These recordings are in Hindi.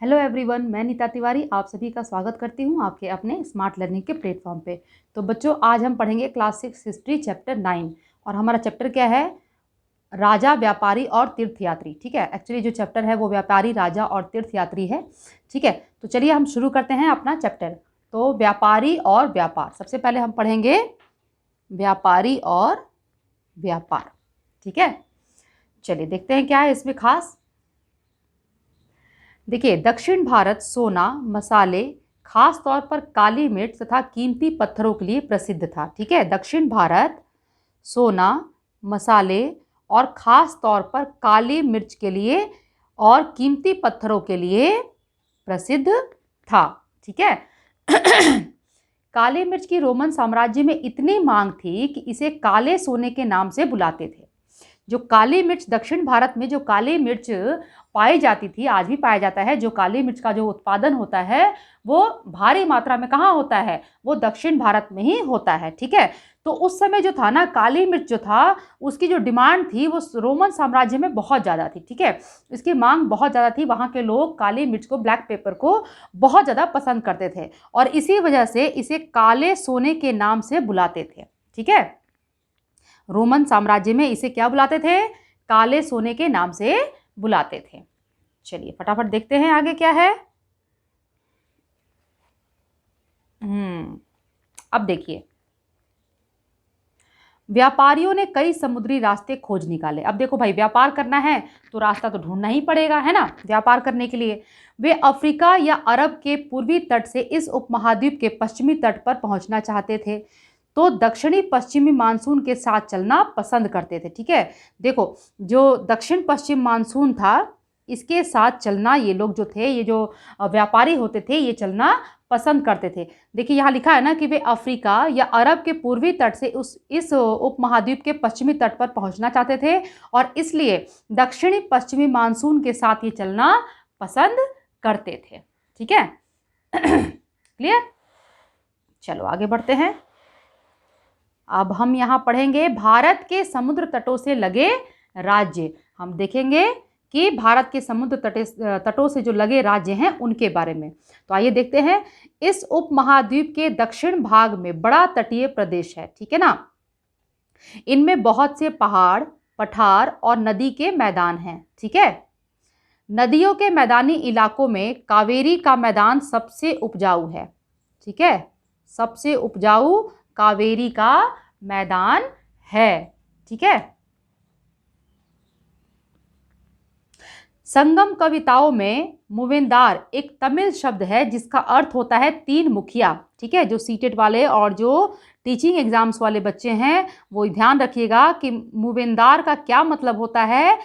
हेलो एवरीवन, मैं नीता तिवारी आप सभी का स्वागत करती हूँ आपके अपने स्मार्ट लर्निंग के प्लेटफॉर्म पे। तो बच्चों, आज हम पढ़ेंगे क्लास 6 हिस्ट्री चैप्टर 9 और हमारा चैप्टर क्या है? राजा, व्यापारी और तीर्थयात्री। ठीक है, एक्चुअली जो चैप्टर है वो व्यापारी, राजा और तीर्थयात्री है। ठीक है, तो चलिए हम शुरू करते हैं अपना चैप्टर। तो व्यापारी और व्यापार, सबसे पहले हम पढ़ेंगे व्यापारी और व्यापार। ठीक है, चलिए देखते हैं क्या है इसमें खास। देखिए, दक्षिण भारत सोना, मसाले, खास तौर पर काली मिर्च तथा कीमती पत्थरों के लिए प्रसिद्ध था। ठीक है, दक्षिण भारत सोना, मसाले और खास तौर पर काली मिर्च के लिए और कीमती पत्थरों के लिए प्रसिद्ध था। ठीक है काली मिर्च की रोमन साम्राज्य में इतनी मांग थी कि इसे काले सोने के नाम से बुलाते थे। जो काली मिर्च दक्षिण भारत में जो काली मिर्च पाई जाती थी, आज भी पाया जाता है, जो काली मिर्च का जो उत्पादन होता है वो भारी मात्रा में कहाँ होता है? वो दक्षिण भारत में ही होता है। ठीक है, तो उस समय जो था ना, काली मिर्च जो था उसकी जो डिमांड थी वो रोमन साम्राज्य में बहुत ज़्यादा थी। ठीक है, इसकी मांग बहुत ज़्यादा थी। वहाँ के लोग काली मिर्च को, ब्लैक पेपर को बहुत ज़्यादा पसंद करते थे और इसी वजह से इसे काले सोने के नाम से बुलाते थे। ठीक है, रोमन साम्राज्य में इसे क्या बुलाते थे? काले सोने के नाम से बुलाते थे। चलिए फटाफट देखते हैं आगे क्या है। अब देखिए, व्यापारियों ने कई समुद्री रास्ते खोज निकाले। अब देखो भाई, व्यापार करना है तो रास्ता तो ढूंढना ही पड़ेगा, है ना, व्यापार करने के लिए। वे अफ्रीका या अरब के पूर्वी तट से इस उपमहाद्वीप के पश्चिमी तट पर पहुंचना चाहते थे, तो दक्षिणी पश्चिमी मानसून के साथ चलना पसंद करते थे। ठीक है, देखो, जो दक्षिण पश्चिम मानसून था इसके साथ चलना ये लोग जो थे, ये जो व्यापारी होते थे, ये चलना पसंद करते थे। देखिए यहाँ लिखा है ना कि वे अफ्रीका या अरब के पूर्वी तट से इस उपमहाद्वीप के पश्चिमी तट पर पहुंचना चाहते थे और इसलिए दक्षिणी पश्चिमी मानसून के साथ ये चलना पसंद करते थे। ठीक है क्लियर? चलो आगे बढ़ते हैं। अब हम यहाँ पढ़ेंगे भारत के समुद्र तटों से लगे राज्य। हम देखेंगे कि भारत के समुद्र तटों से जो लगे राज्य हैं उनके बारे में। तो आइए देखते हैं। इस उपमहाद्वीप के दक्षिण भाग में बड़ा तटीय प्रदेश है। ठीक है ना, इनमें बहुत से पहाड़, पठार और नदी के मैदान हैं। ठीक है, नदियों के मैदानी इलाकों में कावेरी का मैदान सबसे उपजाऊ है। ठीक है, सबसे उपजाऊ कावेरी का मैदान है। ठीक है, संगम कविताओं में मूवेंदार एक तमिल शब्द है जिसका अर्थ होता है तीन मुखिया। ठीक है, जो सीटेट वाले और जो टीचिंग एग्जाम्स वाले बच्चे हैं वो ध्यान रखिएगा कि मूवेंदार का क्या मतलब होता है?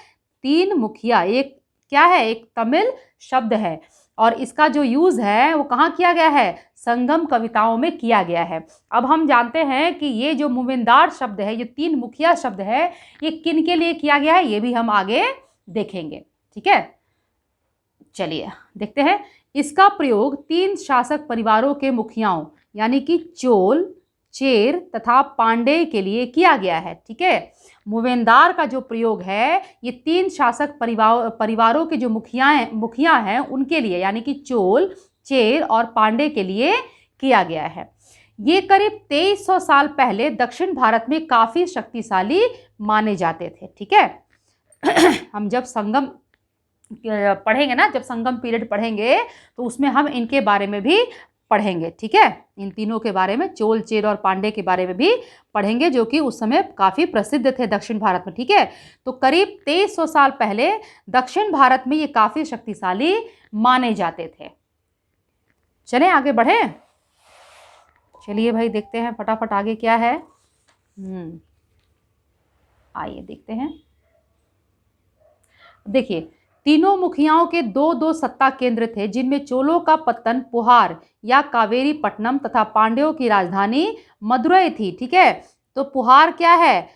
तीन मुखिया। एक क्या है? एक तमिल शब्द है और इसका जो यूज है वो कहाँ किया गया है? संगम कविताओं में किया गया है। अब हम जानते हैं कि ये जो मूवेंदार शब्द है, ये तीन मुखिया शब्द है, ये किन के लिए किया गया है ये भी हम आगे देखेंगे। ठीक है, चलिए देखते हैं। इसका प्रयोग तीन शासक परिवारों के मुखियाओं यानी कि चोल, चेर तथा पांडे के लिए किया गया है। ठीक है, मूवेंदार का जो प्रयोग है ये तीन शासक परिवारों के जो मुखिया हैं उनके लिए, यानी कि चोल, चेर और पांडे के लिए किया गया है। ये करीब 2300 साल पहले दक्षिण भारत में काफी शक्तिशाली माने जाते थे। ठीक है हम जब संगम पढ़ेंगे ना, जब संगम पीरियड पढ़ेंगे तो उसमें हम इनके बारे में भी पढ़ेंगे। ठीक है, इन तीनों के बारे में, चोल, चेर और पांडे के बारे में भी पढ़ेंगे, जो कि उस समय काफी प्रसिद्ध थे दक्षिण भारत में। ठीक है, तो करीब 2300 साल पहले दक्षिण भारत में ये काफी शक्तिशाली माने जाते थे। चलें आगे बढ़े। चलिए भाई देखते हैं फटाफट आगे क्या है। आइए देखते हैं। देखिए, तीनों मुखियाओं के दो दो सत्ता केंद्र थे, जिनमें चोलों का पत्तन पुहार या कावेरी पट्टनम तथा पांड्यों की राजधानी मदुरई थी। ठीक है, तो पुहार क्या है?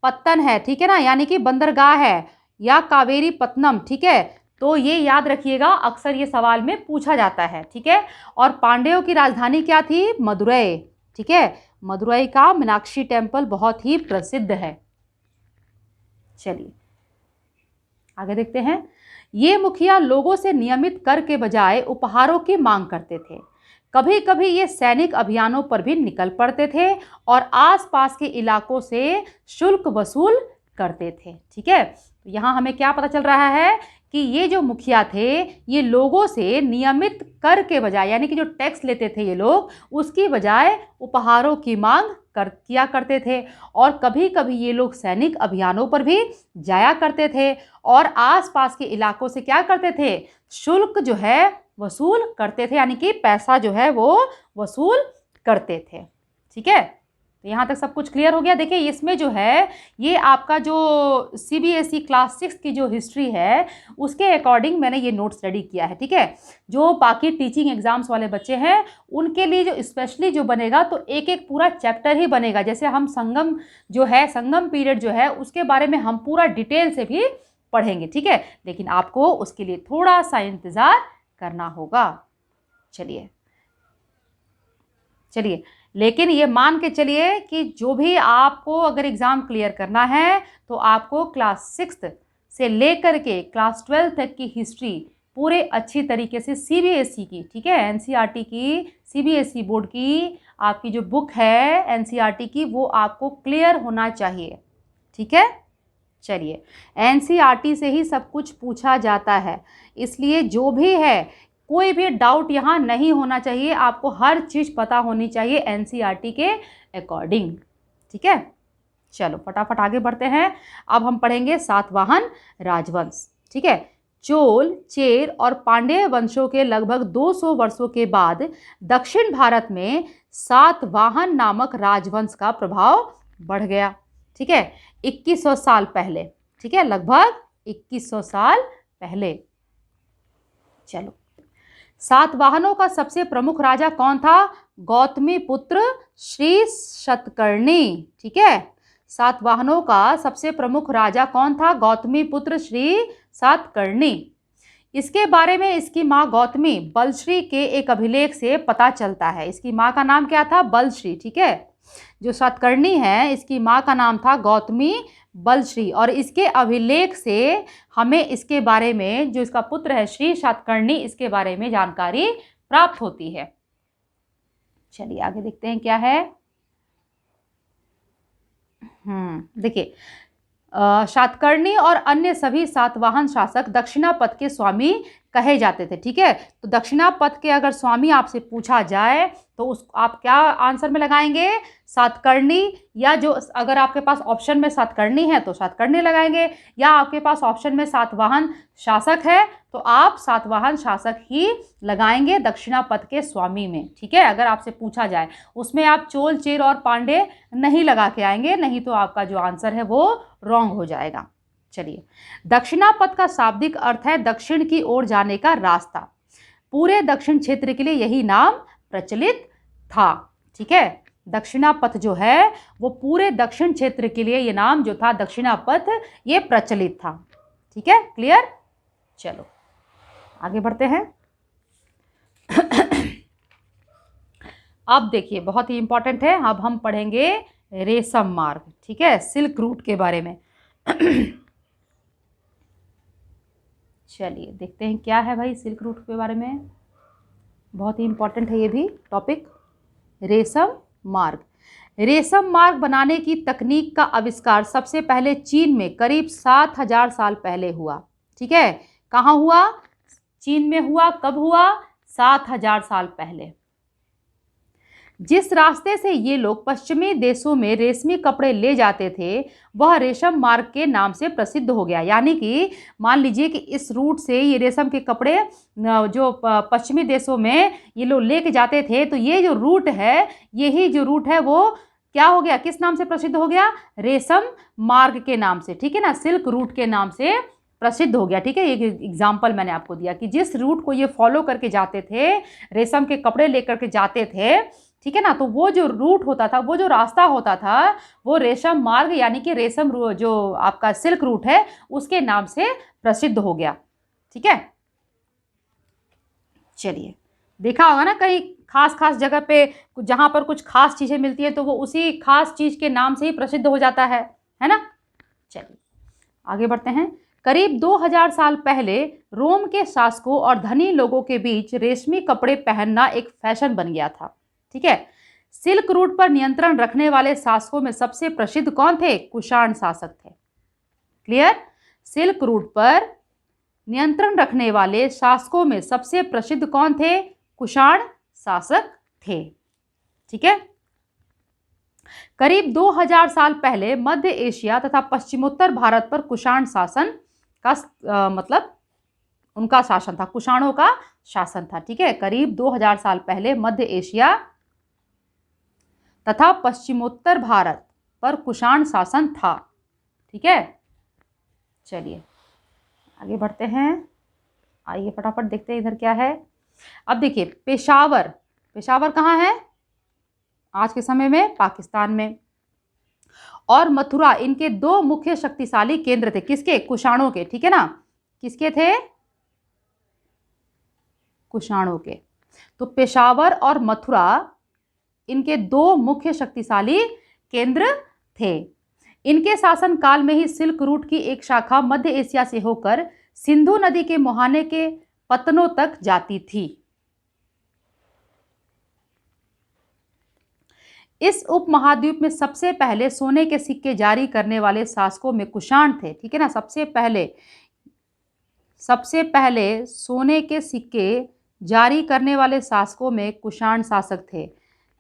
पत्तन है। ठीक है ना, यानी कि बंदरगाह है, या कावेरी पत्तनम। ठीक है, तो ये याद रखिएगा, अक्सर ये सवाल में पूछा जाता है। ठीक है, और पांड्यों की राजधानी क्या थी? मदुरई। ठीक है, मदुरई का मीनाक्षी टेम्पल बहुत ही प्रसिद्ध है। चलिए आगे देखते हैं। ये मुखिया लोगों से नियमित कर के बजाय उपहारों की मांग करते थे। कभी कभी ये सैनिक अभियानों पर भी निकल पड़ते थे और आसपास के इलाकों से शुल्क वसूल करते थे। ठीक है, तो यहाँ हमें क्या पता चल रहा है कि ये जो मुखिया थे ये लोगों से नियमित कर के बजाय, यानी कि जो टैक्स लेते थे ये लोग, उसकी बजाय उपहारों की मांग किया करते थे। और कभी कभी ये लोग सैनिक अभियानों पर भी जाया करते थे और आसपास के इलाकों से क्या करते थे, शुल्क जो है वसूल करते थे, यानी कि पैसा जो है वो वसूल करते थे। ठीक है, तो यहाँ तक सब कुछ क्लियर हो गया। देखिए इसमें जो है ये आपका जो CBSE क्लास 6 की जो हिस्ट्री है उसके अकॉर्डिंग मैंने ये नोट स्टडी किया है। ठीक है, जो बाकी टीचिंग एग्जाम्स वाले बच्चे हैं उनके लिए जो स्पेशली जो बनेगा तो एक एक पूरा चैप्टर ही बनेगा। जैसे हम संगम जो है, संगम पीरियड जो है उसके बारे में हम पूरा डिटेल से भी पढ़ेंगे। ठीक है, लेकिन आपको उसके लिए थोड़ा सा इंतज़ार करना होगा। चलिए लेकिन ये मान के चलिए कि जो भी आपको अगर एग्ज़ाम क्लियर करना है तो आपको क्लास 6 से लेकर के क्लास 12 तक की हिस्ट्री पूरे अच्छी तरीके से CBSE की, ठीक है, NCERT की, CBSE बोर्ड की आपकी जो बुक है NCERT की, वो आपको क्लियर होना चाहिए। ठीक है, चलिए NCERT से ही सब कुछ पूछा जाता है, इसलिए जो भी है कोई भी डाउट यहाँ नहीं होना चाहिए, आपको हर चीज़ पता होनी चाहिए NCERT के अकॉर्डिंग। ठीक है, चलो फटाफट आगे बढ़ते हैं। अब हम पढ़ेंगे सातवाहन राजवंश। ठीक है, चोल, चेर और पांड्य वंशों के लगभग 200 वर्षों के बाद दक्षिण भारत में सातवाहन नामक राजवंश का प्रभाव बढ़ गया। ठीक है, 2100 साल पहले। ठीक है, लगभग 2100 साल पहले। चलो, सातवाहनों का सबसे प्रमुख राजा कौन था? गौतमी पुत्र श्री शतकर्णी। ठीक है, सातवाहनों का सबसे प्रमुख राजा कौन था? गौतमी पुत्र श्री सातकर्णी। इसके बारे में इसकी माँ गौतमी बलश्री के एक अभिलेख से पता चलता है। इसकी माँ का नाम क्या था? बलश्री। ठीक है, जो सातकर्णी है इसकी माँ का नाम था गौतमी बलश्री, और इसके अभिलेख से हमें इसके बारे में, जो इसका पुत्र है श्री सातकर्णी, इसके बारे में जानकारी प्राप्त होती है। चलिए आगे देखते हैं क्या है। देखिए, सातकर्णी और अन्य सभी सातवाहन शासक दक्षिणापथ के स्वामी कहे जाते थे। ठीक है, तो दक्षिणापथ के अगर स्वामी आपसे पूछा जाए तो उस आप क्या आंसर में लगाएंगे? सातकर्णी, या जो अगर आपके पास ऑप्शन में सातकर्णी है तो सातकर्णी लगाएंगे, या आपके पास ऑप्शन में सातवाहन शासक है तो आप सातवाहन शासक ही लगाएंगे दक्षिणापथ के स्वामी में। ठीक है, अगर आपसे पूछा जाए उसमें आप चोल, चेर और पांडे नहीं लगा के आएंगे, नहीं तो आपका जो आंसर है वो रॉन्ग हो जाएगा। चलिए, दक्षिणापथ का शाब्दिक अर्थ है दक्षिण की ओर जाने का रास्ता। पूरे दक्षिण क्षेत्र के लिए यही नाम प्रचलित था। ठीक है, दक्षिणापथ जो है वो पूरे दक्षिण क्षेत्र के लिए ये नाम जो था दक्षिणापथ, ये प्रचलित था। ठीक है, क्लियर? चलो आगे बढ़ते हैं। अब देखिए बहुत ही इंपॉर्टेंट है, अब हम पढ़ेंगे रेशम मार्ग। ठीक है, सिल्क रूट के बारे में। चलिए देखते हैं क्या है भाई सिल्क रूट के बारे में, बहुत ही इंपॉर्टेंट है ये भी टॉपिक। रेशम मार्ग। रेशम मार्ग बनाने की तकनीक का आविष्कार सबसे पहले चीन में करीब 7000 साल पहले हुआ। ठीक है, कहाँ हुआ? चीन में हुआ। कब हुआ? 7000 साल पहले। जिस रास्ते से ये लोग पश्चिमी देशों में रेशमी कपड़े ले जाते थे वह रेशम मार्ग के नाम से प्रसिद्ध हो गया। यानी कि मान लीजिए कि इस रूट से ये रेशम के कपड़े जो पश्चिमी देशों में ये लोग लेके जाते थे, तो ये जो रूट है, यही जो रूट है वो क्या हो गया? किस नाम से प्रसिद्ध हो गया? रेशम मार्ग के नाम से। ठीक है ना, सिल्क रूट के नाम से प्रसिद्ध हो गया। ठीक है, एक एग्जाम्पल मैंने आपको दिया कि जिस रूट को ये फॉलो करके जाते थे, रेशम के कपड़े लेकर के जाते थे, ठीक है ना, तो वो जो रूट होता था, वो जो रास्ता होता था, वो रेशम मार्ग यानी कि रेशम जो आपका सिल्क रूट है उसके नाम से प्रसिद्ध हो गया। ठीक है, चलिए देखा होगा ना कहीं खास जगह पे जहाँ पर कुछ खास चीज़ें मिलती है तो वो उसी खास चीज़ के नाम से ही प्रसिद्ध हो जाता है ना। चलिए आगे बढ़ते हैं। करीब 2000 साल पहले रोम के शासकों और धनी लोगों के बीच रेशमी कपड़े पहनना एक फैशन बन गया था। ठीक है। सिल्क रूट पर नियंत्रण रखने वाले शासकों में सबसे प्रसिद्ध कौन थे? कुषाण शासक थे। क्लियर? सिल्क रूट पर नियंत्रण रखने वाले शासकों में सबसे प्रसिद्ध कौन थे? कुषाण शासक थे। ठीक है। करीब 2000 साल पहले मध्य एशिया तथा पश्चिमोत्तर भारत पर कुषाण शासन का मतलब उनका शासन था, कुषाणों का शासन था। ठीक है। करीब 2000 साल पहले मध्य एशिया तथा पश्चिमोत्तर भारत पर कुषाण शासन था। ठीक है। चलिए आगे बढ़ते हैं। आइए फटाफट देखते हैं इधर क्या है। अब देखिए पेशावर, पेशावर कहाँ है? आज के समय में पाकिस्तान में। और मथुरा, इनके दो मुख्य शक्तिशाली केंद्र थे। किसके? कुषाणों के। ठीक है ना। किसके थे? कुषाणों के। तो पेशावर और मथुरा इनके दो मुख्य शक्तिशाली केंद्र थे। इनके शासन काल में ही सिल्क रूट की एक शाखा मध्य एशिया से होकर सिंधु नदी के मुहाने के पत्तनों तक जाती थी। इस उपमहाद्वीप में सबसे पहले सोने के सिक्के जारी करने वाले शासकों में कुषाण थे। ठीक है ना। सबसे पहले सोने के सिक्के जारी करने वाले शासकों में कुषाण शासक थे।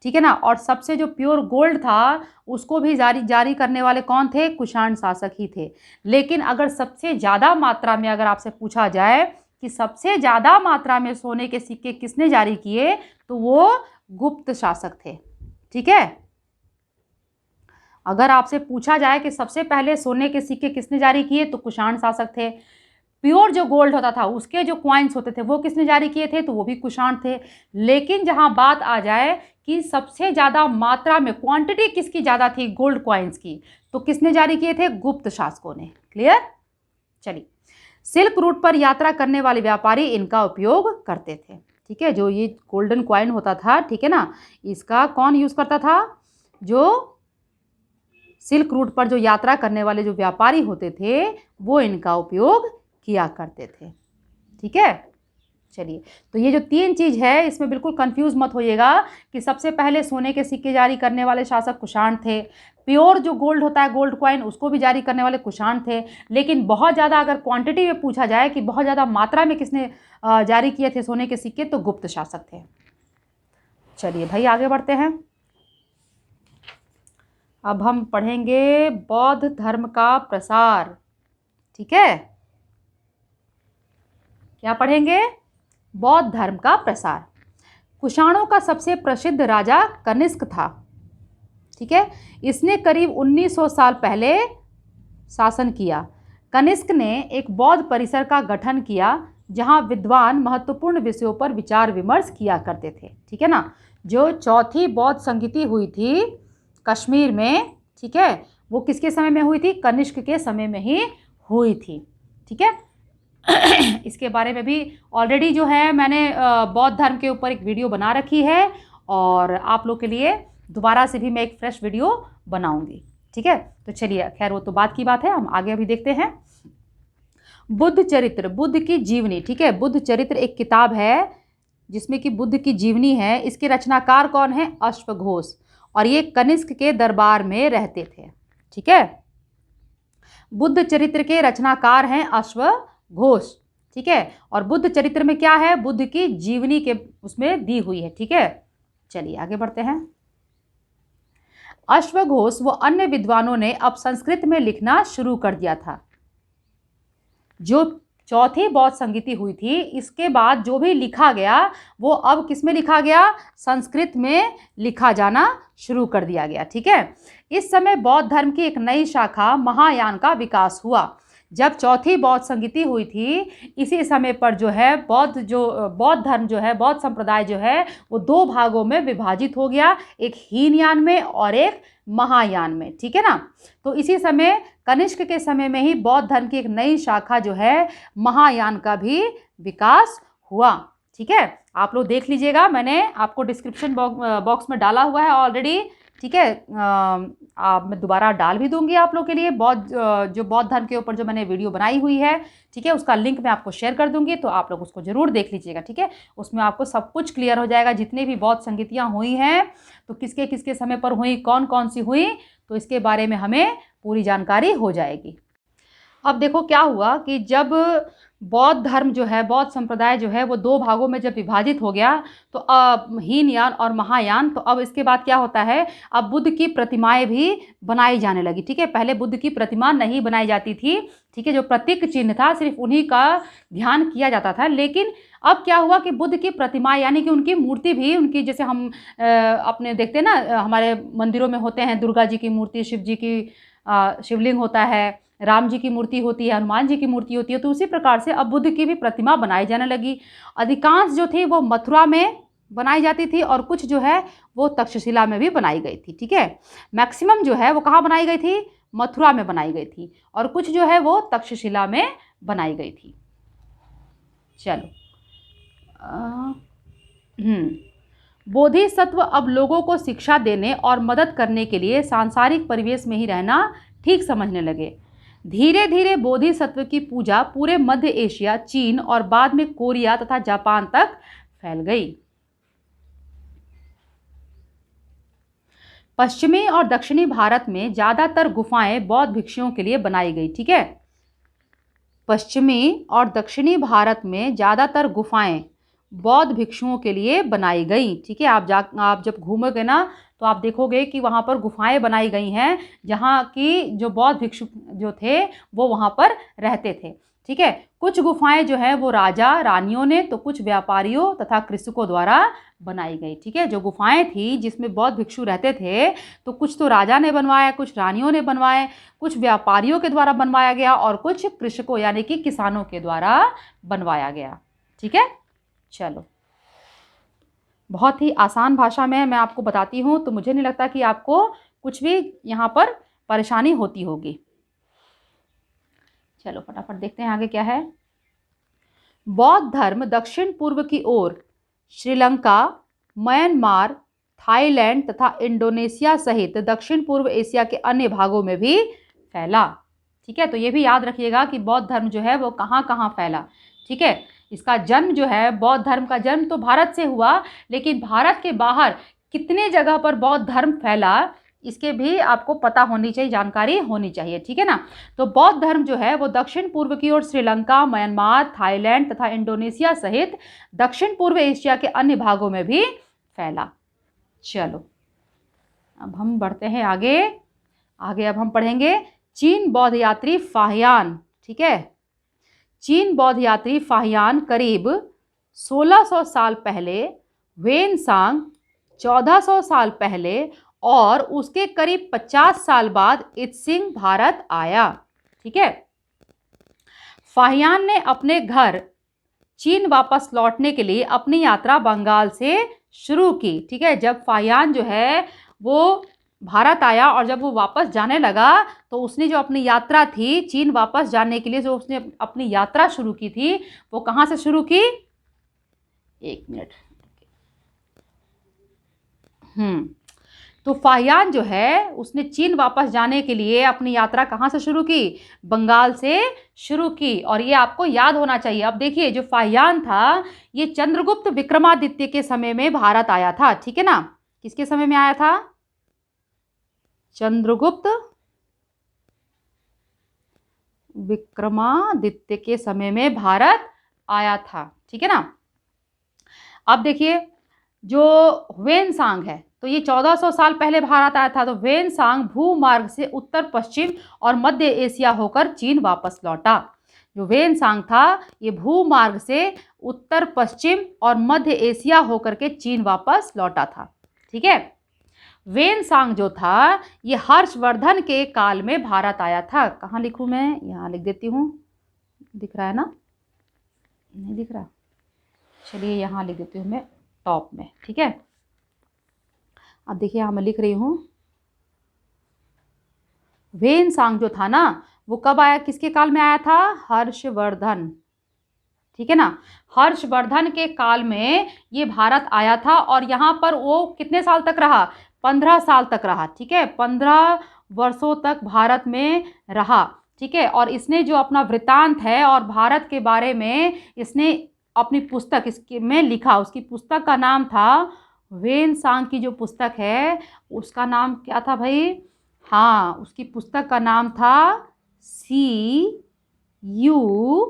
ठीक है ना। और सबसे जो प्योर गोल्ड था उसको भी जारी करने वाले कौन थे? कुषाण शासक ही थे। लेकिन अगर सबसे ज़्यादा मात्रा में अगर आपसे पूछा जाए कि सबसे ज़्यादा मात्रा में सोने के सिक्के किसने जारी किए, तो वो गुप्त शासक थे। ठीक है। अगर आपसे पूछा जाए कि सबसे पहले सोने के सिक्के किसने जारी किए, तो कुषाण शासक थे। प्योर जो गोल्ड होता था उसके जो क्वाइंस होते थे वो किसने जारी किए थे, तो वो भी कुषाण थे। लेकिन जहां बात आ जाए कि सबसे ज़्यादा मात्रा में क्वांटिटी किसकी ज़्यादा थी गोल्ड क्वाइंस की, तो किसने जारी किए थे? गुप्त शासकों ने। क्लियर? चलिए, सिल्क रूट पर यात्रा करने वाले व्यापारी इनका उपयोग करते थे। ठीक है। जो ये गोल्डन क्वाइन होता था, ठीक है ना, इसका कौन यूज़ करता था? जो सिल्क रूट पर जो यात्रा करने वाले जो व्यापारी होते थे वो इनका उपयोग किया करते थे। ठीक है। चलिए, तो ये जो तीन चीज़ है इसमें बिल्कुल कंफ्यूज मत होइएगा कि सबसे पहले सोने के सिक्के जारी करने वाले शासक कुषाण थे, प्योर जो गोल्ड होता है गोल्ड कॉइन उसको भी जारी करने वाले कुषाण थे। लेकिन बहुत ज़्यादा अगर क्वांटिटी में पूछा जाए कि बहुत ज़्यादा मात्रा में किसने जारी किए थे सोने के सिक्के, तो गुप्त शासक थे। चलिए भाई आगे बढ़ते हैं। अब हम पढ़ेंगे बौद्ध धर्म का प्रसार। ठीक है। क्या पढ़ेंगे? बौद्ध धर्म का प्रसार। कुषाणों का सबसे प्रसिद्ध राजा कनिष्क था। ठीक है। इसने करीब 1900 साल पहले शासन किया। कनिष्क ने एक बौद्ध परिसर का गठन किया जहां विद्वान महत्वपूर्ण विषयों पर विचार विमर्श किया करते थे। ठीक है ना। जो चौथी बौद्ध संगीति हुई थी कश्मीर में, ठीक है, वो किसके समय में हुई थी? कनिष्क के समय में ही हुई थी। ठीक है। इसके बारे में भी ऑलरेडी जो है मैंने बौद्ध धर्म के ऊपर एक वीडियो बना रखी है और आप लोग के लिए दोबारा से भी मैं एक फ्रेश वीडियो बनाऊंगी। ठीक है। तो चलिए, खैर वो तो बात की बात है, हम आगे अभी देखते हैं। बुद्ध चरित्र, बुद्ध की जीवनी। ठीक है। बुद्ध चरित्र एक किताब है जिसमें कि बुद्ध की जीवनी है। इसके रचनाकार कौन है? अश्वघोष। और ये कनिष्क के दरबार में रहते थे। ठीक है। बुद्ध चरित्र के रचनाकार हैं अश्वघोष। ठीक है। और बुद्ध चरित्र में क्या है? बुद्ध की जीवनी के उसमें दी हुई है। ठीक है। चलिए आगे बढ़ते हैं। अश्वघोष व अन्य विद्वानों ने अब संस्कृत में लिखना शुरू कर दिया था। जो चौथी बौद्ध संगीति हुई थी इसके बाद जो भी लिखा गया वो अब किस में लिखा गया? संस्कृत में लिखा जाना शुरू कर दिया गया। ठीक है। इस समय बौद्ध धर्म की एक नई शाखा महायान का विकास हुआ। जब चौथी बौद्ध संगीति हुई थी इसी समय पर जो है बौद्ध धर्म जो है, बौद्ध संप्रदाय जो है वो दो भागों में विभाजित हो गया, एक हीनयान में और एक महायान में। ठीक है ना। तो इसी समय कनिष्क के समय में ही बौद्ध धर्म की एक नई शाखा जो है महायान का भी विकास हुआ। ठीक है। आप लोग देख लीजिएगा, मैंने आपको डिस्क्रिप्शन बॉक्स में डाला हुआ है ऑलरेडी। ठीक है। मैं दोबारा डाल भी दूंगी आप लोग के लिए जो बौद्ध धर्म के ऊपर जो मैंने वीडियो बनाई हुई है, ठीक है, उसका लिंक मैं आपको शेयर कर दूंगी, तो आप लोग उसको ज़रूर देख लीजिएगा। ठीक है, उसमें आपको सब कुछ क्लियर हो जाएगा, जितने भी बौद्ध संगीतियाँ हुई हैं तो किसके किसके समय पर हुई, कौन कौन सी हुई, तो इसके बारे में हमें पूरी जानकारी हो जाएगी। अब देखो क्या हुआ कि जब बौद्ध धर्म जो है, बौद्ध संप्रदाय जो है, वो दो भागों में जब विभाजित हो गया, तो अब हीनयान और महायान, तो अब इसके बाद क्या होता है, अब बुद्ध की प्रतिमाएं भी बनाई जाने लगी। ठीक है, पहले बुद्ध की प्रतिमा नहीं बनाई जाती थी, ठीक है, जो प्रतीक चिन्ह था सिर्फ उन्हीं का ध्यान किया जाता था। लेकिन अब क्या हुआ कि बुद्ध की प्रतिमा यानी कि उनकी मूर्ति भी, उनकी जैसे हम अपने देखते हैं ना, हमारे मंदिरों में होते हैं, दुर्गा जी की मूर्ति, शिव जी की शिवलिंग होता है, राम जी की मूर्ति होती है, हनुमान जी की मूर्ति होती है, तो उसी प्रकार से अब बुद्ध की भी प्रतिमा बनाई जाने लगी। अधिकांश जो थी वो मथुरा में बनाई जाती थी और कुछ जो है वो तक्षशिला में भी बनाई गई थी। ठीक है, मैक्सिमम जो है वो कहाँ बनाई गई थी, मथुरा में बनाई गई थी, और कुछ जो है वो तक्षशिला में बनाई गई थी। चलो, बोधिसत्व अब लोगों को शिक्षा देने और मदद करने के लिए सांसारिक परिवेश में ही रहना ठीक समझने लगे। धीरे धीरे बोधिसत्व की पूजा पूरे मध्य एशिया, चीन और बाद में कोरिया तथा जापान तक फैल गई। पश्चिमी और दक्षिणी भारत में ज्यादातर गुफाएं बौद्ध भिक्षुओं के लिए बनाई गई। ठीक है, पश्चिमी और दक्षिणी भारत में ज्यादातर गुफाएं बौद्ध भिक्षुओं के लिए बनाई गई। ठीक है, आप जब घूमोगे ना तो आप देखोगे कि वहाँ पर गुफाएं बनाई गई हैं, जहाँ की जो बौद्ध भिक्षु जो थे वो वहाँ पर रहते थे। ठीक है, कुछ गुफाएं जो है वो राजा रानियों ने, तो कुछ व्यापारियों तथा कृषकों द्वारा बनाई गई। ठीक है, जो गुफाएं थी जिसमें बौद्ध भिक्षु रहते थे, तो कुछ तो राजा ने बनवाया, कुछ रानियों ने बनवाए, कुछ व्यापारियों के द्वारा बनवाया गया और कुछ कृषकों यानी कि किसानों के द्वारा बनवाया गया। ठीक है, चलो, बहुत ही आसान भाषा में मैं आपको बताती हूँ, तो मुझे नहीं लगता कि आपको कुछ भी यहाँ पर परेशानी होती होगी। चलो फटाफट देखते हैं आगे क्या है। बौद्ध धर्म दक्षिण पूर्व की ओर श्रीलंका, म्यांमार, थाईलैंड तथा इंडोनेशिया सहित दक्षिण पूर्व एशिया के अन्य भागों में भी फैला। ठीक है, तो ये भी याद रखिएगा कि बौद्ध धर्म जो है वो कहाँ कहाँ फैला। ठीक है, इसका जन्म जो है, बौद्ध धर्म का जन्म तो भारत से हुआ, लेकिन भारत के बाहर कितने जगह पर बौद्ध धर्म फैला, इसके भी आपको पता होनी चाहिए, जानकारी होनी चाहिए। ठीक है ना, तो बौद्ध धर्म जो है वो दक्षिण पूर्व की ओर श्रीलंका, म्यांमार, थाईलैंड तथा इंडोनेशिया सहित दक्षिण पूर्व एशिया के अन्य भागों में भी फैला। चलो, अब हम बढ़ते हैं आगे। अब हम पढ़ेंगे चीन बौद्ध यात्री फाहियान। ठीक है, चीन बौद्ध यात्री फाहियान करीब 1600 साल पहले, वेनसांग 1400 साल पहले और उसके करीब 50 साल बाद इत्सिंग भारत आया। ठीक है, फाहियान ने अपने घर चीन वापस लौटने के लिए अपनी यात्रा बंगाल से शुरू की। ठीक है, जब फाहियान जो है वो भारत आया और जब वो वापस जाने लगा, तो उसने जो अपनी यात्रा थी चीन वापस जाने के लिए, जो उसने अपनी यात्रा शुरू की थी, वो कहाँ से शुरू की, एक मिनट। तो फाहियान जो है उसने चीन वापस जाने के लिए अपनी यात्रा कहाँ से शुरू की, बंगाल से शुरू की, और ये आपको याद होना चाहिए। अब देखिए, जो फाहियान था ये चंद्रगुप्त विक्रमादित्य के समय में भारत आया था। ठीक है ना, किसके समय में आया था, चंद्रगुप्त विक्रमादित्य के समय में भारत आया था। ठीक है ना, अब देखिए जो वेनसांग है, तो ये 1400 साल पहले भारत आया था। तो वेनसांग भूमार्ग से उत्तर पश्चिम और मध्य एशिया होकर चीन वापस लौटा। जो वेनसांग था ये भूमार्ग से उत्तर पश्चिम और मध्य एशिया होकर के चीन वापस लौटा था। ठीक है, वेनसांग जो था ये हर्षवर्धन के काल में भारत आया था। कहाँ लिखूँ मैं, यहाँ लिख देती हूँ, दिख रहा है ना, नहीं दिख रहा, चलिए यहाँ लिख देती हूँ मैं टॉप में। ठीक है, अब देखिए यहाँ मैं लिख रही हूँ, वेनसांग जो था ना वो कब आया, किसके काल में आया था, हर्षवर्धन। ठीक है ना, हर्षवर्धन के काल में ये भारत आया था और यहाँ पर वो कितने साल तक रहा, 15 साल तक रहा, ठीक है, 15 वर्षों तक भारत में रहा, ठीक है। और इसने जो अपना वृत्तांत है और भारत के बारे में इसने अपनी पुस्तक इसके में लिखा। उसकी पुस्तक का नाम था वेन सांग की जो पुस्तक है उसका नाम क्या था भाई? हाँ, उसकी पुस्तक का नाम था सी यू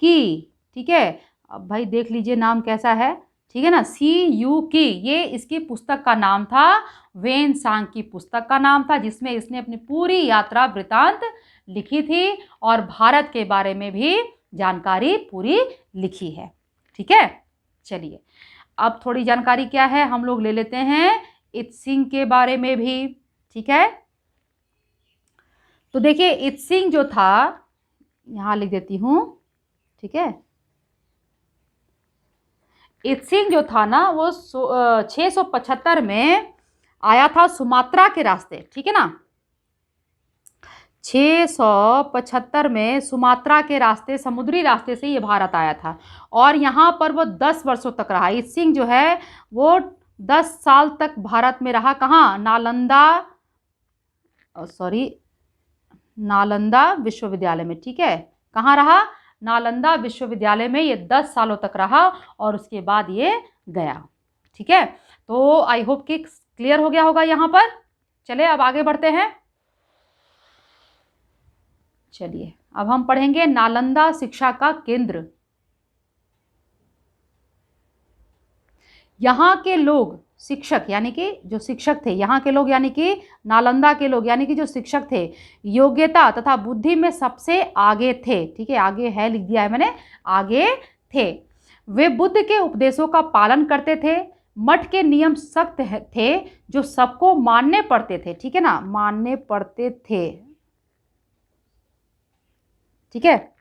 की, ठीक है। अब भाई देख लीजिए नाम कैसा है, ठीक है ना, सी यू की, ये इसकी पुस्तक का नाम था, वेन सांग की पुस्तक का नाम था, जिसमें इसने अपनी पूरी यात्रा वृतांत लिखी थी और भारत के बारे में भी जानकारी पूरी लिखी है, ठीक है। चलिए अब थोड़ी जानकारी क्या है हम लोग ले लेते हैं इत्सिंग के बारे में भी, ठीक है। तो देखिए इत्सिंग जो था, यहाँ लिख देती हूँ, ठीक है। इत्सिंग जो था ना वो 675 में आया था सुमात्रा के रास्ते, ठीक है ना। 675 में सुमात्रा के रास्ते, समुद्री रास्ते से ये भारत आया था और यहाँ पर वो 10 वर्षों तक रहा। इत्सिंग जो है वो 10 साल तक भारत में रहा। कहाँ? नालंदा विश्वविद्यालय में, ठीक है। कहाँ रहा? नालंदा विश्वविद्यालय में ये 10 सालों तक रहा और उसके बाद ये गया, ठीक है। तो आई होप कि क्लियर हो गया होगा यहाँ पर। चलिए अब आगे बढ़ते हैं। चलिए अब हम पढ़ेंगे नालंदा शिक्षा का केंद्र। यहाँ के लोग शिक्षक यानी कि जो शिक्षक थे, यहाँ के लोग यानी कि नालंदा के लोग यानी कि जो शिक्षक थे, योग्यता तथा बुद्धि में सबसे आगे थे, ठीक है। आगे है लिख दिया है मैंने, आगे थे। वे बुद्ध के उपदेशों का पालन करते थे। मठ के नियम सख्त थे जो सबको मानने पड़ते थे, ठीक है ना, मानने पड़ते थे, ठीक है।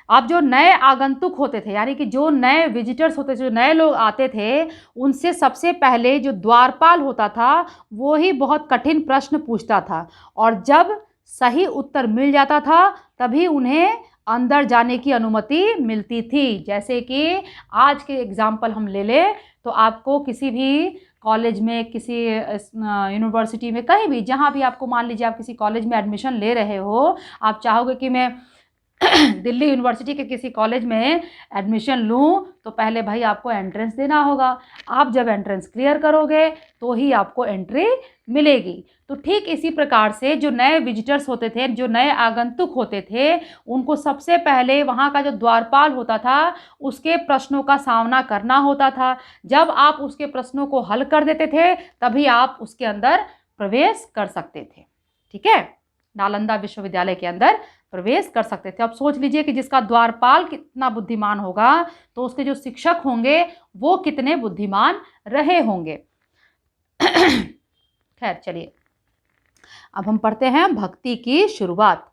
अब जो नए आगंतुक होते थे यानी कि जो नए विजिटर्स होते थे, जो नए लोग आते थे, उनसे सबसे पहले जो द्वारपाल होता था वो ही बहुत कठिन प्रश्न पूछता था और जब सही उत्तर मिल जाता था तभी उन्हें अंदर जाने की अनुमति मिलती थी। जैसे कि आज के एग्जाम्पल हम ले लें तो आपको किसी भी कॉलेज में, किसी यूनिवर्सिटी में, कहीं भी, जहाँ भी आपको, मान लीजिए आप किसी कॉलेज में एडमिशन ले रहे हो, आप चाहोगे कि मैं दिल्ली यूनिवर्सिटी के किसी कॉलेज में एडमिशन लूँ, तो पहले भाई आपको एंट्रेंस देना होगा। आप जब एंट्रेंस क्लियर करोगे तो ही आपको एंट्री मिलेगी। तो ठीक इसी प्रकार से जो नए विजिटर्स होते थे, जो नए आगंतुक होते थे, उनको सबसे पहले वहाँ का जो द्वारपाल होता था उसके प्रश्नों का सामना करना होता था। जब आप उसके प्रश्नों को हल कर देते थे तभी आप उसके अंदर प्रवेश कर सकते थे, ठीक है, नालंदा विश्वविद्यालय के अंदर प्रवेश कर सकते थे। अब सोच लीजिए कि जिसका द्वारपाल कितना बुद्धिमान होगा तो उसके जो शिक्षक होंगे वो कितने बुद्धिमान रहे होंगे। खैर चलिए अब हम पढ़ते हैं भक्ति की शुरुआत।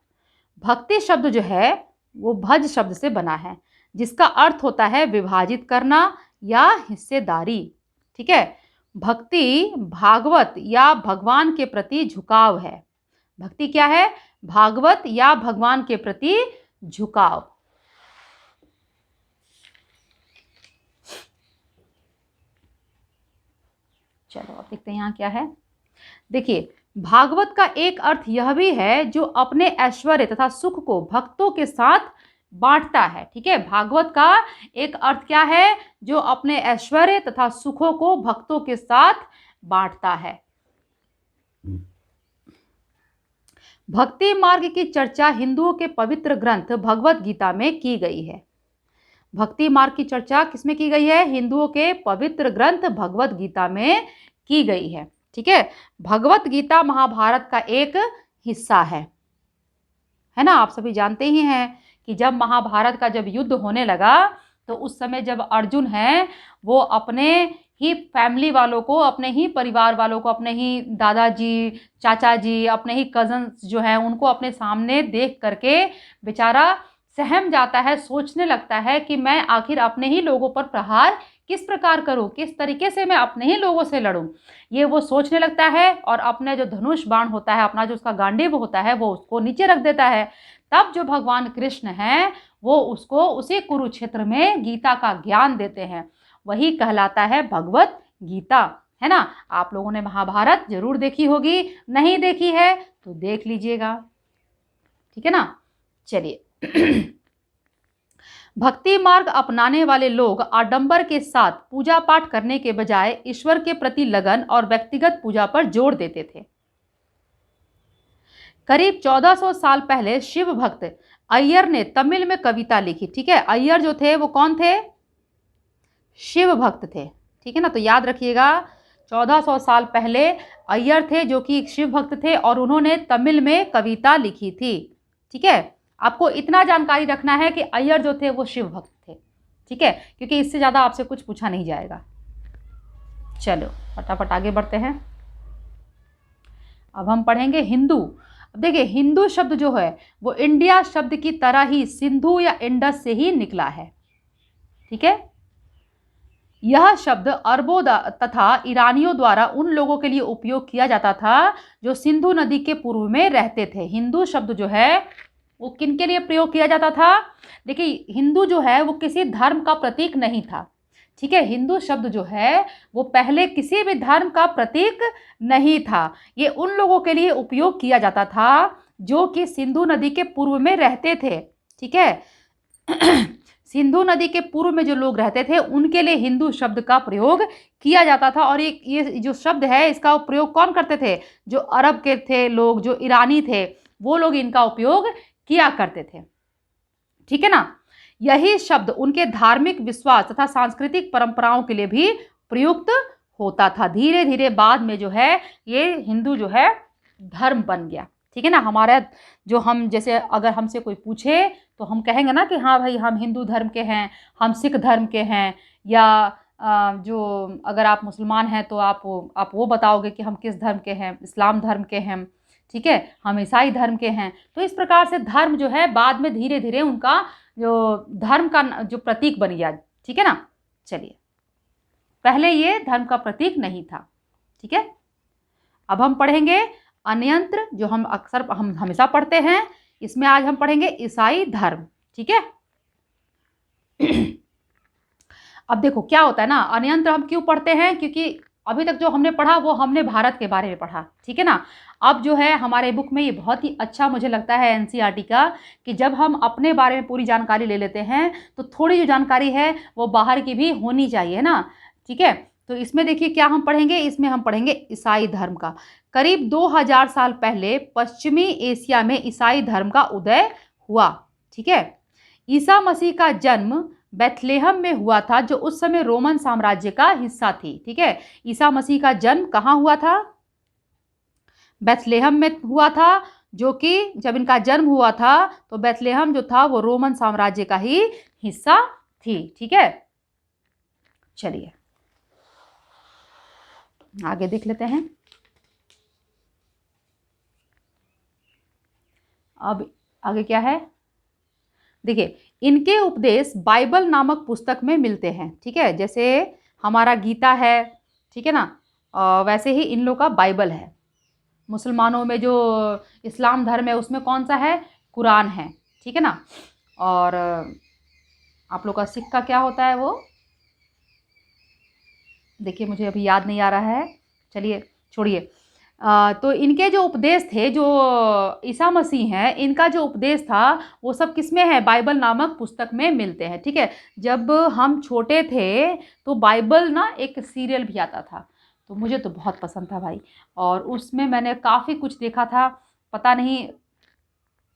भक्ति शब्द जो है वो भज शब्द से बना है जिसका अर्थ होता है विभाजित करना या हिस्सेदारी, ठीक है। भक्ति भागवत या भगवान के प्रति झुकाव है। भक्ति क्या है? भागवत या भगवान के प्रति झुकाव। चलो अब देखते हैं यहाँ क्या है। देखिए भागवत का एक अर्थ यह भी है जो अपने ऐश्वर्य तथा सुख को भक्तों के साथ बांटता है, ठीक है। भागवत का एक अर्थ क्या है? जो अपने ऐश्वर्य तथा सुखों को भक्तों के साथ बांटता है। भक्ति मार्ग की चर्चा हिंदुओं के पवित्र ग्रंथ भगवत गीता में की गई है। भक्ति मार्ग की चर्चा किसमें की गई है? हिंदुओं के पवित्र ग्रंथ भगवत गीता में की गई है, ठीक है। भगवत गीता महाभारत का एक हिस्सा है ना। आप सभी जानते ही हैं कि जब महाभारत का जब युद्ध होने लगा तो उस समय जब अर्जुन है वो अपने ही फैमिली वालों को, अपने ही परिवार वालों को, अपने ही दादाजी, चाचा जी, अपने ही कजन्स जो हैं उनको अपने सामने देख करके बेचारा सहम जाता है, सोचने लगता है कि मैं आखिर अपने ही लोगों पर प्रहार किस प्रकार करूं, किस तरीके से मैं अपने ही लोगों से लड़ूं, ये वो सोचने लगता है और अपने जो धनुष बाण होता है, अपना जो उसका गांडीव होता है, वो उसको नीचे रख देता है। तब जो भगवान कृष्ण हैं वो उसको उसी कुरुक्षेत्र में गीता का ज्ञान देते हैं। वही कहलाता है भगवत गीता, है ना। आप लोगों ने महाभारत जरूर देखी होगी, नहीं देखी है तो देख लीजिएगा, ठीक है ना। चलिए भक्ति मार्ग अपनाने वाले लोग आडंबर के साथ पूजा पाठ करने के बजाय ईश्वर के प्रति लगन और व्यक्तिगत पूजा पर जोर देते थे। करीब 1400 साल पहले शिव भक्त अय्यर ने तमिल में कविता लिखी, ठीक है। अय्यर जो थे वो कौन थे? शिव भक्त थे, ठीक है ना। तो याद रखिएगा 1400 साल पहले अय्यर थे जो कि शिव भक्त थे और उन्होंने तमिल में कविता लिखी थी, ठीक है। आपको इतना जानकारी रखना है कि अय्यर जो थे वो शिव भक्त थे, ठीक है, क्योंकि इससे ज़्यादा आपसे कुछ पूछा नहीं जाएगा। चलो फटाफट आगे बढ़ते हैं। अब हम पढ़ेंगे हिंदू। अब देखिए हिंदू शब्द जो है वो इंडिया शब्द की तरह ही सिंधु या इंडस से ही निकला है, ठीक है। यह शब्द अरबों तथा ईरानियों द्वारा उन लोगों के लिए उपयोग किया जाता था जो सिंधु नदी के पूर्व में रहते थे। हिंदू शब्द जो है वो किन के लिए प्रयोग किया जाता था? देखिए हिंदू जो है वो किसी धर्म का प्रतीक नहीं था, ठीक है। हिंदू शब्द जो है वो पहले किसी भी धर्म का प्रतीक नहीं था। ये उन लोगों के लिए उपयोग किया जाता था जो कि सिंधु नदी के पूर्व में रहते थे, ठीक है। सिंधु नदी के पूर्व में जो लोग रहते थे उनके लिए हिंदू शब्द का प्रयोग किया जाता था। और ये जो शब्द है इसका प्रयोग कौन करते थे? जो अरब के थे लोग, जो ईरानी थे, वो लोग इनका उपयोग किया करते थे, ठीक है ना। यही शब्द उनके धार्मिक विश्वास तथा सांस्कृतिक परंपराओं के लिए भी प्रयुक्त होता था। धीरे धीरे बाद में जो है ये हिंदू जो है धर्म बन गया, ठीक है ना। हमारा जो हम जैसे अगर हमसे कोई पूछे तो हम कहेंगे ना कि हाँ भाई हम हिंदू धर्म के हैं, हम सिख धर्म के हैं, या जो अगर आप मुसलमान हैं तो आप वो बताओगे कि हम किस धर्म के हैं, इस्लाम धर्म के हैं, ठीक है, हम ईसाई धर्म के हैं। तो इस प्रकार से धर्म जो है बाद में धीरे धीरे उनका जो धर्म का जो प्रतीक बन गया, ठीक है ना। चलिए पहले ये धर्म का प्रतीक नहीं था, ठीक है। अब हम पढ़ेंगे अन्यंत्र, जो हम अक्सर हम हमेशा पढ़ते हैं। इसमें आज हम पढ़ेंगे ईसाई धर्म, ठीक है। अब देखो क्या होता है ना, अन्यंत्र हम क्यों पढ़ते हैं? क्योंकि अभी तक जो हमने पढ़ा वो हमने भारत के बारे में पढ़ा, ठीक है ना। अब जो है हमारे बुक में ये बहुत ही अच्छा मुझे लगता है एनसीईआरटी का, कि जब हम अपने बारे में पूरी जानकारी ले लेते हैं तो थोड़ी जो जानकारी है वो बाहर की भी होनी चाहिए ना, ठीक है। तो इसमें देखिए क्या हम पढ़ेंगे, इसमें हम पढ़ेंगे ईसाई धर्म का। करीब 2000 साल पहले पश्चिमी एशिया में ईसाई धर्म का उदय हुआ, ठीक है। ईसा मसीह का जन्म बेथलेहम में हुआ था जो उस समय रोमन साम्राज्य का हिस्सा थी, ठीक है। ईसा मसीह का जन्म कहाँ हुआ था? बेथलेहम में हुआ था, जो कि जब इनका जन्म हुआ था तो बेथलेहम जो था वो रोमन साम्राज्य का ही हिस्सा थी, ठीक है। चलिए आगे देख लेते हैं। अब आगे क्या है देखिए, इनके उपदेश बाइबल नामक पुस्तक में मिलते हैं, ठीक है। जैसे हमारा गीता है, ठीक है ना, वैसे ही इन लोग का बाइबल है। मुसलमानों में जो इस्लाम धर्म है उसमें कौन सा है? कुरान है, ठीक है ना। और आप लोग का सिख का क्या होता है वो देखिए मुझे अभी याद नहीं आ रहा है, चलिए छोड़िए। तो इनके जो उपदेश थे, जो ईसा मसीह हैं, इनका जो उपदेश था वो सब किस में है? बाइबल नामक पुस्तक में मिलते हैं, ठीक है। जब हम छोटे थे तो बाइबल ना एक सीरियल भी आता था, तो मुझे तो बहुत पसंद था भाई, और उसमें मैंने काफ़ी कुछ देखा था। पता नहीं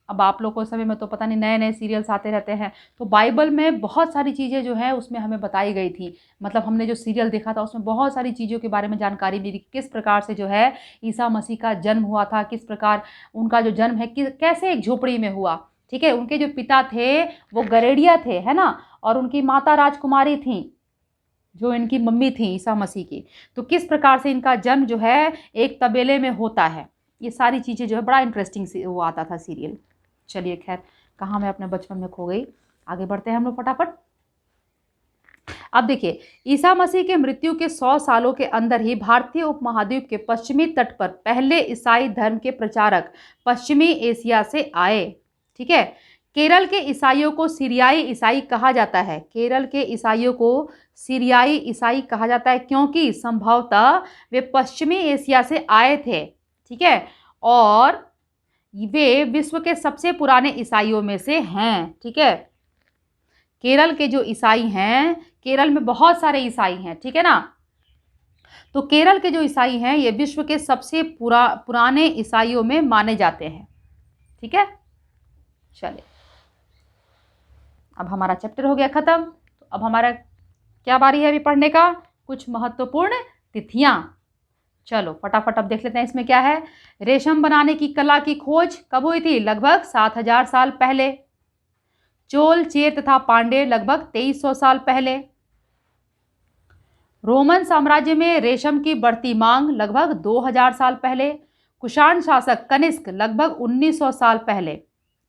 अब आप लोग को समय में तो पता नहीं, नए नए सीरियल्स आते रहते हैं। तो बाइबल में बहुत सारी चीज़ें जो है उसमें हमें बताई गई थी। मतलब हमने जो सीरियल देखा था उसमें बहुत सारी चीज़ों के बारे में जानकारी मिली, किस प्रकार से जो है ईसा मसीह का जन्म हुआ था, किस प्रकार उनका जो जन्म है कैसे एक झोपड़ी में हुआ, ठीक है। उनके जो पिता थे वो गरेड़िया थे, है ना, और उनकी माता राजकुमारी थी जो इनकी मम्मी थी ईसा मसीह की। तो किस प्रकार से इनका जन्म जो है एक तबेले में होता है, ये सारी चीज़ें जो है बड़ा इंटरेस्टिंग वो आता था सीरियल। चलिए खैर, कहाँ मैं अपने बचपन में खो गई। आगे बढ़ते हैं हम लोग फटाफट। अब देखिए, ईसा मसीह के मृत्यु के 100 सालों के अंदर ही भारतीय उपमहाद्वीप के पश्चिमी तट पर पहले ईसाई धर्म के प्रचारक पश्चिमी एशिया से आए, ठीक है। केरल के ईसाइयों को सीरियाई ईसाई कहा जाता है। केरल के ईसाइयों को सीरियाई ईसाई कहा जाता है क्योंकि संभवतः वे पश्चिमी एशिया से आए थे, ठीक है, और वे विश्व के सबसे पुराने ईसाइयों में से हैं, ठीक है। केरल के जो ईसाई हैं, केरल में बहुत सारे ईसाई हैं, ठीक है ना। तो केरल के जो ईसाई हैं ये विश्व के सबसे पुराने ईसाइयों में माने जाते हैं, ठीक है। चलिए, अब हमारा चैप्टर हो गया खत्म। तो अब हमारा क्या बारी है अभी पढ़ने का, कुछ महत्वपूर्ण तिथियां। चलो फटाफट अब देख लेते हैं इसमें क्या है। रेशम बनाने की कला की खोज कब हुई थी? लगभग 7000 साल पहले। चोल, चेर तथा पांडे लगभग 2300 साल पहले। रोमन साम्राज्य में रेशम की बढ़ती मांग लगभग 2000 साल पहले। कुषाण शासक कनिष्क लगभग 1900 साल पहले,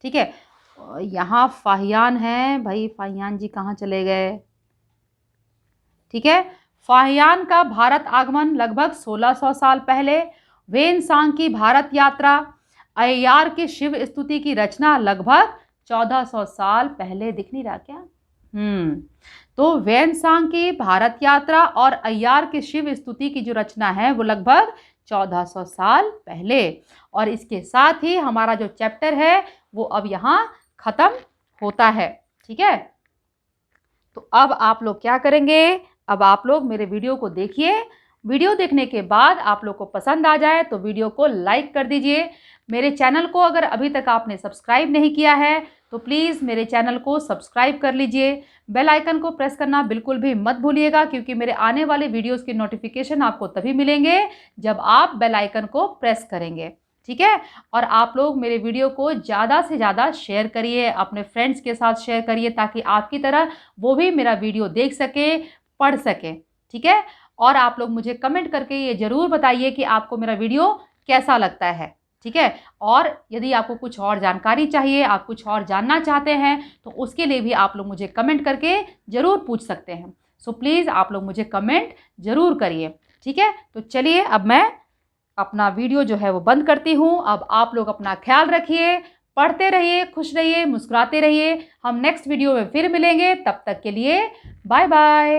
ठीक है। यहाँ फाहियान है भाई, फाहियान जी कहाँ चले गए, ठीक है। फाहियान का भारत आगमन लगभग 1600 साल पहले। वेनसांग की भारत यात्रा, अय्यार की शिव स्तुति की रचना लगभग 1400 साल पहले। दिख नहीं रहा क्या? तो वेनसांग की भारत यात्रा और अय्यार की शिव स्तुति की जो रचना है वो लगभग 1400 साल पहले। और इसके साथ ही हमारा जो चैप्टर है वो अब यहाँ खत्म होता है, ठीक है। तो अब आप लोग क्या करेंगे, अब आप लोग मेरे वीडियो को देखिए। वीडियो देखने के बाद आप लोग को पसंद आ जाए तो वीडियो को लाइक कर दीजिए। मेरे चैनल को अगर अभी तक आपने सब्सक्राइब नहीं किया है तो प्लीज़ मेरे चैनल को सब्सक्राइब कर लीजिए। बेल आइकन को प्रेस करना बिल्कुल भी मत भूलिएगा, क्योंकि मेरे आने वाले वीडियोस के नोटिफिकेशन आपको तभी मिलेंगे जब आप बेल आइकन को प्रेस करेंगे, ठीक है। और आप लोग मेरे वीडियो को ज़्यादा से ज़्यादा शेयर करिए, अपने फ्रेंड्स के साथ शेयर करिए, ताकि आपकी तरह वो भी मेरा वीडियो देख सके, पढ़ सके, ठीक है। और आप लोग मुझे कमेंट करके ये ज़रूर बताइए कि आपको मेरा वीडियो कैसा लगता है, ठीक है। और यदि आपको कुछ और जानकारी चाहिए, आप कुछ और जानना चाहते हैं, तो उसके लिए भी आप लोग मुझे कमेंट करके ज़रूर पूछ सकते हैं। सो प्लीज़ आप लोग मुझे कमेंट ज़रूर करिए, ठीक है। तो चलिए अब मैं अपना वीडियो जो है वो बंद करती हूँ। अब आप लोग अपना ख्याल रखिए, पढ़ते रहिए, खुश रहिए, मुस्कुराते रहिए। हम नेक्स्ट वीडियो में फिर मिलेंगे, तब तक के लिए बाय बाय।